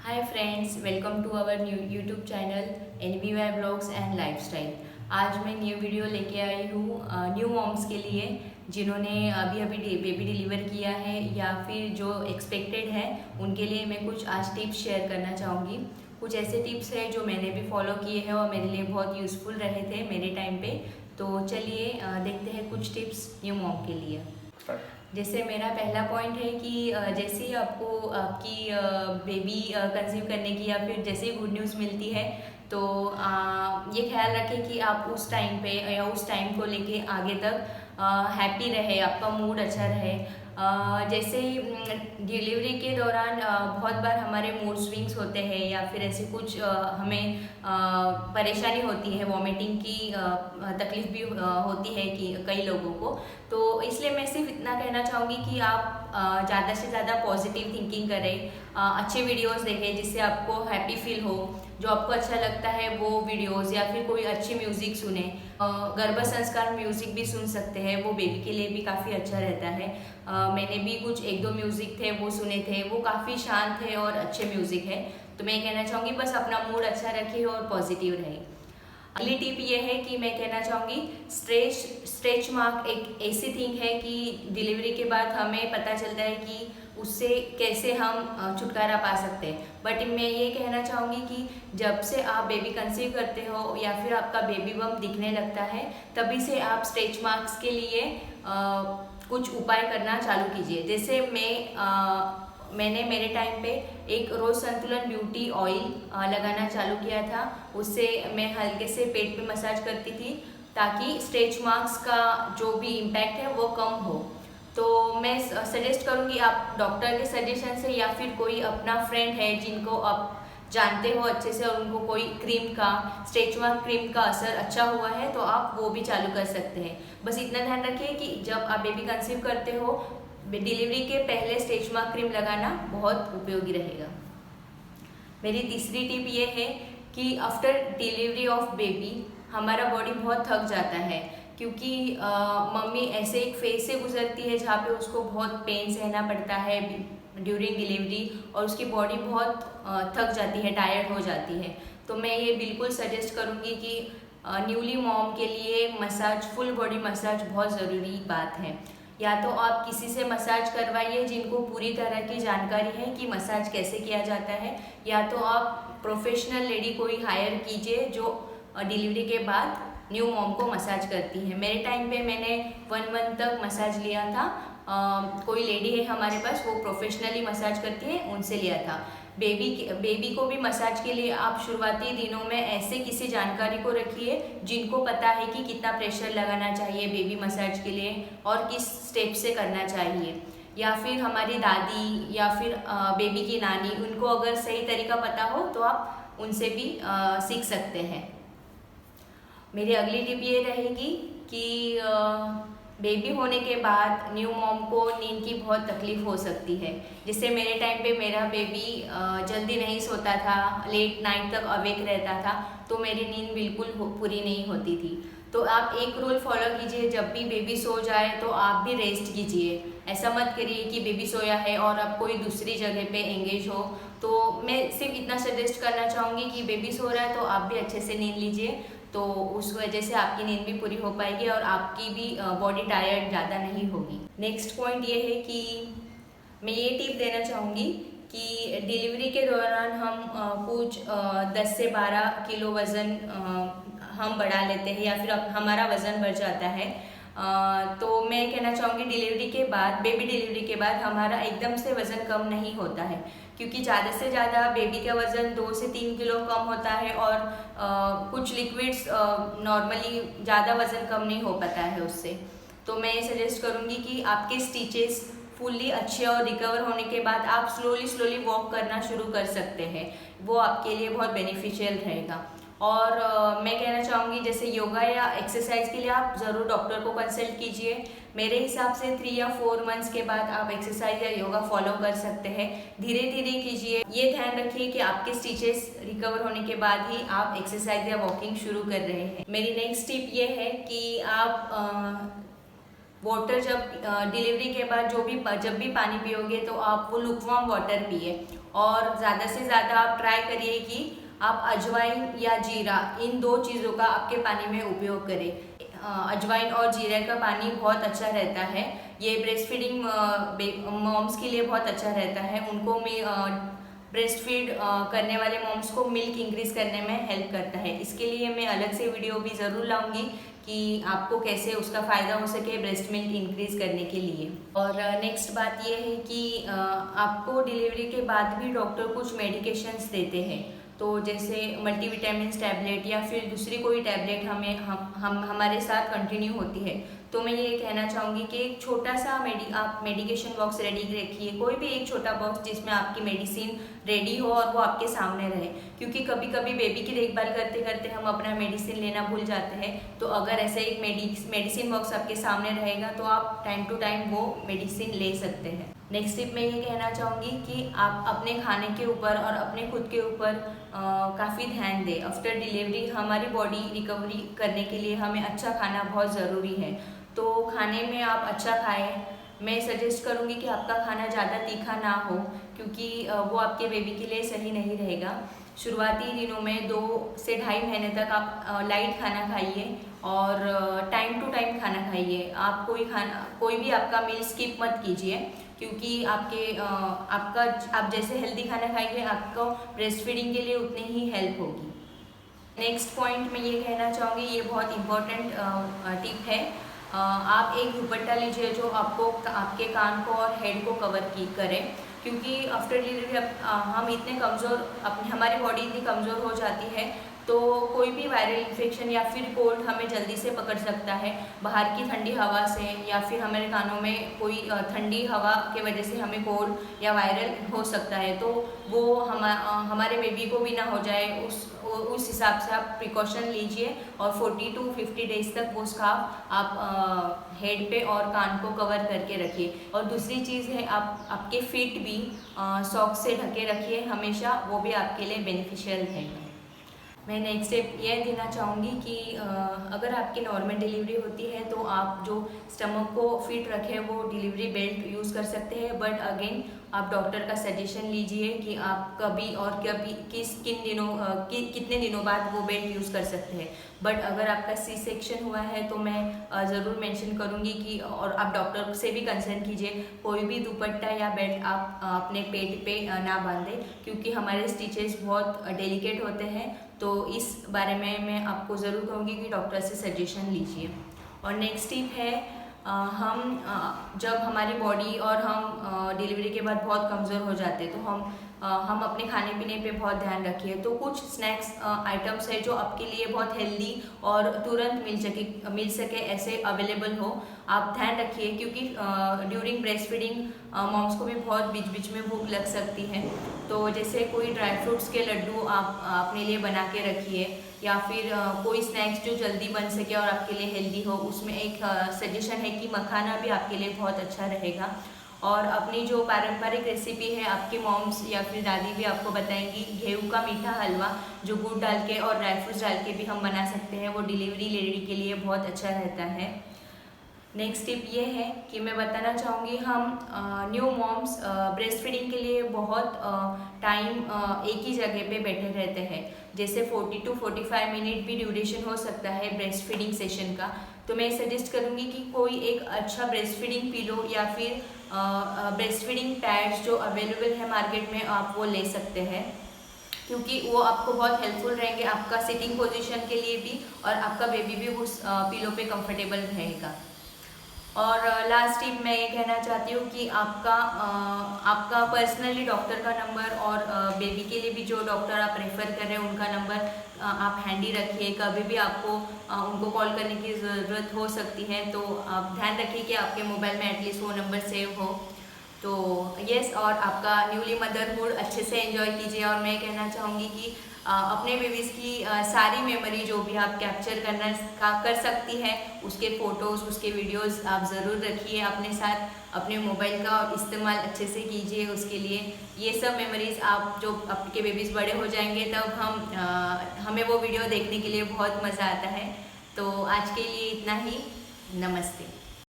Hi friends, welcome to our new YouTube channel NBY blogs and lifestyle. आज मैं new video लेके आई हूँ new moms के लिए जिन्होंने अभी अभी बेबी डिलीवर किया है या फिर जो एक्सपेक्टेड है उनके लिए मैं कुछ आज टिप्स शेयर करना चाहूँगी। कुछ ऐसे टिप्स हैं जो मैंने भी फॉलो किए हैं और मेरे लिए बहुत यूज़फुल रहे थे मेरे टाइम पे। तो चलिए देखते हैं कुछ टिप्स न्यू मॉम के लिए। जैसे मेरा पहला पॉइंट है कि जैसे ही आपको आपकी बेबी कंसीव करने की या फिर जैसे ही गुड न्यूज़ मिलती है तो ये ख्याल रखें कि आप उस टाइम पे या उस टाइम को लेके आगे तक हैप्पी रहे, आपका मूड अच्छा रहे। जैसे ही डिलीवरी के दौरान बहुत बार हमारे मूड स्विंग्स होते हैं या फिर ऐसे कुछ हमें परेशानी होती है, वॉमिटिंग की तकलीफ भी होती है कि कई लोगों को। तो इसलिए मैं सिर्फ इतना कहना चाहूँगी कि आप ज़्यादा से ज़्यादा पॉजिटिव थिंकिंग करें, अच्छे वीडियोस देखें जिससे आपको हैप्पी फील हो, जो आपको अच्छा लगता है वो वीडियोस, या फिर कोई अच्छी म्यूज़िक सुने। गर्भ संस्कार म्यूज़िक भी सुन सकते हैं, वो बेबी के लिए भी काफ़ी अच्छा रहता है। मैंने भी कुछ एक दो म्यूज़िक थे वो सुने थे, वो काफ़ी शांत है और अच्छे म्यूज़िक है। तो मैं कहना चाहूँगी बस अपना मूड अच्छा रखें और पॉजिटिव रहे। अगली टिप ये है कि मैं कहना चाहूँगी स्ट्रेच मार्क एक ऐसी थिंग है कि डिलीवरी के बाद हमें पता चलता है कि उससे कैसे हम छुटकारा पा सकते हैं। बट मैं ये कहना चाहूँगी कि जब से आप बेबी कंसीव करते हो या फिर आपका बेबी बम्प दिखने लगता है तभी से आप स्ट्रेच मार्क्स के लिए कुछ उपाय करना चालू कीजिए। जैसे मैंने मेरे टाइम पे एक रोज संतुलन ब्यूटी ऑयल लगाना चालू किया था। उससे मैं हल्के से पेट पे मसाज करती थी ताकि स्ट्रेच मार्क्स का जो भी इम्पैक्ट है वो कम हो। तो मैं सजेस्ट करूँगी आप डॉक्टर के सजेशन से या फिर कोई अपना फ्रेंड है जिनको आप जानते हो अच्छे से और उनको कोई क्रीम का, स्ट्रेच मार्क क्रीम का असर अच्छा हुआ है तो आप वो भी चालू कर सकते हैं। बस इतना ध्यान रखिए कि जब आप बेबी कंसीव करते हो डिलीवरी के पहले स्ट्रेच मार्क क्रीम लगाना बहुत उपयोगी रहेगा। मेरी तीसरी टिप ये है कि आफ्टर डिलीवरी ऑफ बेबी हमारा बॉडी बहुत थक जाता है क्योंकि मम्मी ऐसे एक फेज से गुजरती है जहाँ पे उसको बहुत पेन सहना पड़ता है ड्यूरिंग डिलीवरी और उसकी बॉडी बहुत थक जाती है, टायर्ड हो जाती है। तो मैं ये बिल्कुल सजेस्ट करूँगी कि न्यूली मॉम के लिए मसाज, फुल बॉडी मसाज बहुत ज़रूरी बात है। या तो आप किसी से मसाज करवाइए जिनको पूरी तरह की जानकारी है कि मसाज कैसे किया जाता है, या तो आप प्रोफेशनल लेडी कोई हायर कीजिए जो डिलीवरी के बाद न्यू मॉम को मसाज करती है। मेरे टाइम पे मैंने 1 मंथ तक मसाज लिया था। कोई लेडी है हमारे पास, वो प्रोफेशनली मसाज करती है, उनसे लिया था। बेबी को भी मसाज के लिए आप शुरुआती दिनों में ऐसे किसी जानकारी को रखिए जिनको पता है कि कितना प्रेशर लगाना चाहिए बेबी मसाज के लिए और किस स्टेप से करना चाहिए। या फिर हमारी दादी या फिर बेबी की नानी, उनको अगर सही तरीका पता हो तो आप उनसे भी सीख सकते हैं। मेरी अगली टिप ये रहेगी कि बेबी होने के बाद न्यू मॉम को नींद की बहुत तकलीफ हो सकती है। जैसे मेरे टाइम पे मेरा बेबी जल्दी नहीं सोता था, लेट नाइट तक अवेक रहता था, तो मेरी नींद बिल्कुल पूरी नहीं होती थी। तो आप एक रूल फॉलो कीजिए, जब भी बेबी सो जाए तो आप भी रेस्ट कीजिए। ऐसा मत करिए कि बेबी सोया है और आप कोई दूसरी जगह पे एंगेज हो। तो मैं सिर्फ इतना सजेस्ट करना चाहूँगी कि बेबी सो रहा है तो आप भी अच्छे से नींद लीजिए, तो उस वजह से आपकी नींद भी पूरी हो पाएगी और आपकी भी बॉडी टायर्ड ज़्यादा नहीं होगी। नेक्स्ट पॉइंट ये है कि मैं ये टिप देना चाहूँगी कि डिलीवरी के दौरान हम कुछ 10 से 12 किलो वज़न हम बढ़ा लेते हैं या फिर हमारा वज़न बढ़ जाता है। तो मैं कहना चाहूँगी डिलीवरी के बाद, बेबी डिलीवरी के बाद हमारा एकदम से वज़न कम नहीं होता है, क्योंकि ज़्यादा से ज़्यादा बेबी का वज़न 2 से 3 किलो कम होता है और कुछ लिक्विड्स नॉर्मली ज़्यादा वज़न कम नहीं हो पाता है उससे। तो मैं ये सजेस्ट करूँगी कि आपके स्टिचेस फुल्ली अच्छे और रिकवर होने के बाद आप स्लोली वॉक करना शुरू कर सकते हैं, वो आपके लिए बहुत बेनिफिशियल रहेगा। और मैं कहना चाहूँगी जैसे योगा या एक्सरसाइज के लिए आप ज़रूर डॉक्टर को कंसल्ट कीजिए। मेरे हिसाब से 3 या 4 मंथ्स के बाद आप एक्सरसाइज या योगा फॉलो कर सकते हैं। धीरे धीरे कीजिए, ये ध्यान रखिए कि आपके स्टिचेस रिकवर होने के बाद ही आप एक्सरसाइज या वॉकिंग शुरू कर रहे हैं। मेरी नेक्स्ट टिप ये है कि आप वाटर जब डिलीवरी के बाद जब भी पानी पियोगे तो आप वो लुकवार्म वाटर पिए और ज़्यादा से ज़्यादा आप ट्राई करिए कि आप अजवाइन या जीरा इन 2 चीज़ों का आपके पानी में उपयोग करें। अजवाइन और जीरे का पानी बहुत अच्छा रहता है, ये ब्रेस्ट फीडिंग मॉम्स के लिए बहुत अच्छा रहता है। उनको ब्रेस्ट फीड करने वाले मॉम्स को मिल्क इंक्रीज करने में हेल्प करता है। इसके लिए मैं अलग से वीडियो भी ज़रूर लाऊंगी कि आपको कैसे उसका फ़ायदा हो सके ब्रेस्ट मिल्क इंक्रीज करने के लिए। और नेक्स्ट बात ये है कि आपको डिलीवरी के बाद भी डॉक्टर कुछ मेडिकेशंस देते हैं, तो जैसे मल्टीविटामिन टैबलेट या फिर दूसरी कोई टैबलेट हमारे साथ कंटिन्यू होती है। तो मैं ये कहना चाहूँगी कि एक छोटा सा आप मेडिकेशन बॉक्स रेडी रखिए, कोई भी एक छोटा बॉक्स जिसमें आपकी मेडिसिन रेडी हो और वो आपके सामने रहे, क्योंकि कभी कभी बेबी की देखभाल करते करते हम अपना मेडिसिन लेना भूल जाते हैं। तो अगर ऐसे एक मेडिसिन बॉक्स आपके सामने रहेगा तो आप टाइम टू टाइम वो मेडिसिन ले सकते हैं। नेक्स्ट टिप मैं ये कहना चाहूँगी कि आप अपने खाने के ऊपर और अपने खुद के ऊपर काफ़ी ध्यान दें। आफ्टर डिलीवरी हमारी बॉडी रिकवरी करने के लिए हमें अच्छा खाना बहुत ज़रूरी है, तो खाने में आप अच्छा खाएं। मैं सजेस्ट करूँगी कि आपका खाना ज़्यादा तीखा ना हो, क्योंकि वो आपके बेबी के लिए सही नहीं रहेगा। शुरुआती दिनों में 2 से ढाई महीने तक आप लाइट खाना खाइए और टाइम टू टाइम खाना खाइए। आप कोई भी आपका मील स्किप मत कीजिए, क्योंकि आप जैसे हेल्दी खाना खाएंगे आपको ब्रेस्ट फीडिंग के लिए उतनी ही हेल्प होगी। नेक्स्ट पॉइंट मैं ये कहना चाहूँगी, ये बहुत इम्पोर्टेंट टिप है। आप एक दुपट्टा लीजिए जो आपके कान को और हेड को कवर करे, क्योंकि आफ्टर डिलीवरी हम इतने कमज़ोर हमारी बॉडी इतनी कमज़ोर हो जाती है, तो कोई भी वायरल इन्फेक्शन या फिर कोल्ड हमें जल्दी से पकड़ सकता है बाहर की ठंडी हवा से, या फिर हमारे कानों में कोई ठंडी हवा के वजह से हमें कोल्ड या वायरल हो सकता है। तो वो हमारे बेबी को भी ना हो जाए, उस हिसाब से आप प्रिकॉशन लीजिए और 40 to 50 डेज तक वो स्कार्फ आप हेड पे और कान को कवर करके रखिए। और दूसरी चीज़ है, आप आपके फीट भी सॉक्स से ढके रखिए हमेशा, वो भी आपके लिए बेनिफिशियल है। मैं नेक्स्ट स्टेप यह देना चाहूँगी कि अगर आपकी नॉर्मल डिलीवरी होती है तो आप जो स्टमक को फिट रखें वो डिलीवरी बेल्ट यूज़ कर सकते हैं, बट अगेन आप डॉक्टर का सजेशन लीजिए कि आप कभी और कभी कितने दिनों बाद वो बेल्ट यूज़ कर सकते हैं। बट अगर आपका सी सेक्शन हुआ है तो मैं ज़रूर मेंशन करूँगी कि और आप डॉक्टर से भी कंसर्न कीजिए, कोई भी दुपट्टा या बेल्ट आप अपने पेट पे ना बांधें, क्योंकि हमारे स्टिचेस बहुत डेलिकेट होते हैं। तो इस बारे में मैं आपको ज़रूर कहूँगी कि डॉक्टर से सजेशन लीजिए। और नेक्स्ट टिप है, जब हमारी बॉडी और हम डिलीवरी के बाद बहुत कमज़ोर हो जाते हैं तो हम अपने खाने पीने पे बहुत ध्यान रखिए। तो कुछ स्नैक्स आइटम्स है जो आपके लिए बहुत हेल्दी और तुरंत मिल सके ऐसे अवेलेबल हो, आप ध्यान रखिए, क्योंकि ड्यूरिंग ब्रेस्ट फीडिंग मॉम्स को भी बहुत बीच बीच में भूख लग सकती है। तो जैसे कोई ड्राई फ्रूट्स के लड्डू आप अपने लिए बना के रखिए, या फिर कोई स्नैक्स जो जल्दी बन सके और आपके लिए हेल्दी हो। उसमें एक सजेशन है कि मखाना भी आपके लिए बहुत अच्छा रहेगा। और अपनी जो पारंपरिक रेसिपी है आपकी मॉम्स या फिर दादी भी आपको बताएंगी, गेहूं का मीठा हलवा जो गुड़ डाल के और ड्राई फ्रूट्स डाल के भी हम बना सकते हैं, वो डिलीवरी लेडी के लिए बहुत अच्छा रहता है। नेक्स्ट टिप ये है कि मैं बताना चाहूँगी, हम न्यू मॉम्स ब्रेस्ट फीडिंग के लिए बहुत टाइम एक ही जगह पे बैठे रहते हैं, जैसे 40 to 45 मिनट भी ड्यूरेशन हो सकता है ब्रेस्ट फीडिंग सेशन का। तो मैं सजेस्ट करूँगी कि कोई एक अच्छा ब्रेस्ट फीडिंग पिलो या फिर ब्रेस्ट फीडिंग पैड्स जो अवेलेबल है मार्केट में, आप वो ले सकते हैं, क्योंकि वो आपको बहुत हेल्पफुल रहेंगे आपका सिटिंग पोजीशन के लिए भी, और आपका बेबी भी उस पिलो पे कंफर्टेबल रहेगा। और लास्ट टिप मैं ये कहना चाहती हूँ कि आपका पर्सनली डॉक्टर का नंबर और बेबी के लिए भी जो डॉक्टर आप रेफ़र कर रहे हैं उनका नंबर आप हैंडी रखिए। कभी भी आपको उनको कॉल करने की ज़रूरत हो सकती है, तो आप ध्यान रखिए कि आपके मोबाइल में एटलीस्ट वो नंबर सेव हो। तो यस, और आपका न्यूली मदरहुड अच्छे से एंजॉय कीजिए। और मैं कहना चाहूँगी कि अपने बेबीज़ की सारी मेमोरी जो भी आप कैप्चर कर सकती हैं, उसके फ़ोटोज़ उसके वीडियोज़ आप ज़रूर रखिए अपने साथ, अपने मोबाइल का और इस्तेमाल अच्छे से कीजिए उसके लिए। ये सब मेमोरीज़ आप जो आपके बेबीज़ बड़े हो जाएंगे तब हमें वो वीडियो देखने के लिए बहुत मज़ा आता है। तो आज के लिए इतना ही, नमस्ते।